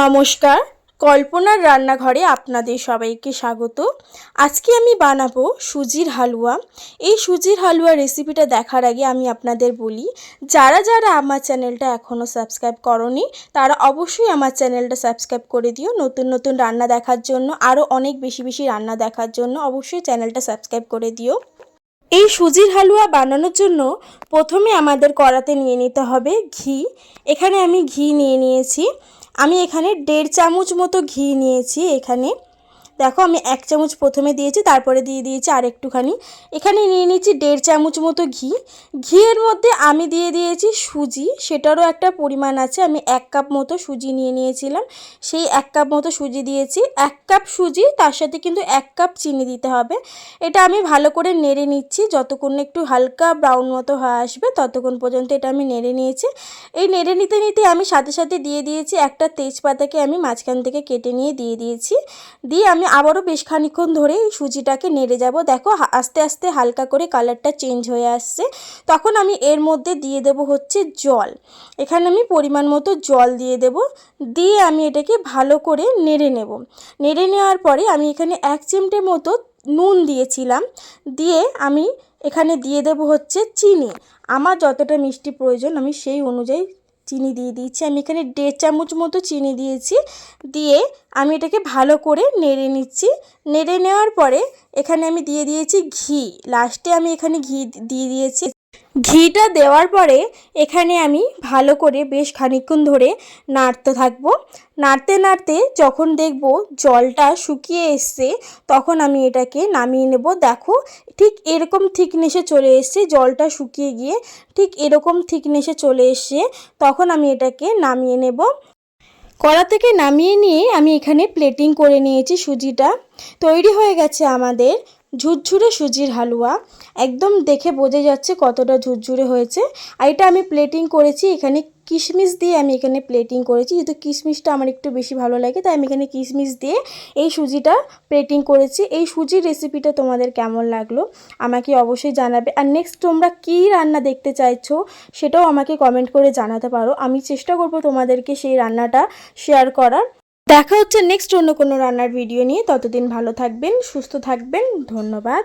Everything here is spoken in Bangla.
নমস্কার, কল্পনার রান্নাঘরে আপনাদের সবাইকে স্বাগত। আজকে আমি বানাবো সুজির হালুয়া। এই সুজির হালুয়া রেসিপিটা দেখার আগে আমি আপনাদের বলি, যারা যারা আমার চ্যানেলটা এখনও সাবস্ক্রাইব করনি তারা অবশ্যই আমার চ্যানেলটা সাবস্ক্রাইব করে দিও। নতুন নতুন রান্না দেখার জন্য, আরও অনেক বেশি বেশি রান্না দেখার জন্য অবশ্যই চ্যানেলটা সাবস্ক্রাইব করে দিও। এই সুজির হালুয়া বানানোর জন্য প্রথমে আমাদের কড়াতে নিয়ে নিতে হবে ঘি। এখানে আমি ঘি নিয়ে নিয়েছি। আমি এখানে 1.5 চামচ মতো ঘি নিয়েছি। এখানে দেখো আমি 1 চামচ প্রথমে দিয়েছি, তারপরে দিয়ে দিয়েছি আর একটুখানি। এখানে নিয়ে নিয়েছি 1.5 চামচ মতো ঘি। ঘিয়ের মধ্যে আমি দিয়ে দিয়েছি সুজি, সেটারও একটা পরিমাণ আছে। আমি 1 কাপ মতো সুজি নিয়ে নিয়েছিলাম, সেই 1 কাপ মতো সুজি দিয়েছি। 1 কাপ সুজি, তার সাথে কিন্তু 1 কাপ চিনি দিতে হবে। এটা আমি ভালো করে নেড়ে নিচ্ছি, যতক্ষণ না একটু হালকা ব্রাউন মতো হয়ে আসবে ততক্ষণ পর্যন্ত এটা আমি নেড়ে নিয়েছি। এই নেড়ে নিতে নিতে আমি সাথে সাথে দিয়ে দিয়েছি একটা তেজপাতাকে আমি মাঝখান থেকে কেটে নিয়ে দিয়ে দিয়েছি। দিয়ে আমি আবারও বেশ খানিক্ষণ ধরে এই সুজিটাকে নেড়ে যাব। দেখো আস্তে আস্তে হালকা করে কালারটা চেঞ্জ হয়ে আসছে। তখন আমি এর মধ্যে দিয়ে দেব হচ্ছে জল। এখানে আমি পরিমাণ মতো জল দিয়ে দেব। দিয়ে আমি এটাকে ভালো করে নেড়ে নেব। নেড়ে নেওয়ার পরে আমি এখানে 1 চিমটে মতো নুন দিয়েছিলাম। দিয়ে আমি এখানে দিয়ে দেব হচ্ছে চিনি। আমার যতটা মিষ্টি প্রয়োজন আমি সেই অনুযায়ী চিনি দিয়ে দিয়েছি। আমি এখানে 1.5 চামচ মতো চিনি দিয়েছি। দিয়ে আমি এটাকে ভালো করে নেড়ে নিচ্ছি। নেড়ে নেওয়ার পরে এখানে আমি দিয়ে দিয়েছি ঘি। লাস্টে আমি এখানে ঘি দিয়ে দিয়েছি। ঘিটা দেওয়ার পরে এখানে আমি ভালো করে বেশ খানিকক্ষণ ধরে নাড়তে থাকবো। নাড়তে নাড়তে যখন দেখব জলটা শুকিয়ে এসছে তখন আমি এটাকে নামিয়ে নেব। দেখো ঠিক এরকম থিকনেসে চলে এসছে, জলটা শুকিয়ে গিয়ে ঠিক এরকম থিকনেসে চলে এসছে। তখন আমি এটাকে নামিয়ে নেব। কড়া থেকে নামিয়ে নিয়ে আমি এখানে প্লেটিং করে নিয়েছি সুজিটা। তৈরি হয়ে গেছে আমাদের ঝুরঝুরে সুজির হালুয়া। একদম দেখে বোঝা যাচ্ছে কতটা ঝুরঝুরে হয়েছে। আর এটা আমি প্লেটিং করেছি এখানে কিশমিশ দিয়ে। আমি এখানে প্লেটিং করেছি, যেহেতু কিশমিশটা আমার একটু বেশি ভালো লাগে তাই আমি এখানে কিশমিশ দিয়ে এই সুজিটা প্লেটিং করেছি। এই সুজির রেসিপিটা তোমাদের কেমন লাগলো আমাকে অবশ্যই জানাবে। আর নেক্সট তোমরা কী রান্না দেখতে চাইছো সেটাও আমাকে কমেন্ট করে জানাতে পারো। আমি চেষ্টা করব তোমাদেরকে সেই রান্নাটা শেয়ার করার। দেখা হচ্ছে নেক্সট অন্য কোনো রান্নার ভিডিও নিয়ে। ততদিন ভালো থাকবেন, সুস্থ থাকবেন। ধন্যবাদ।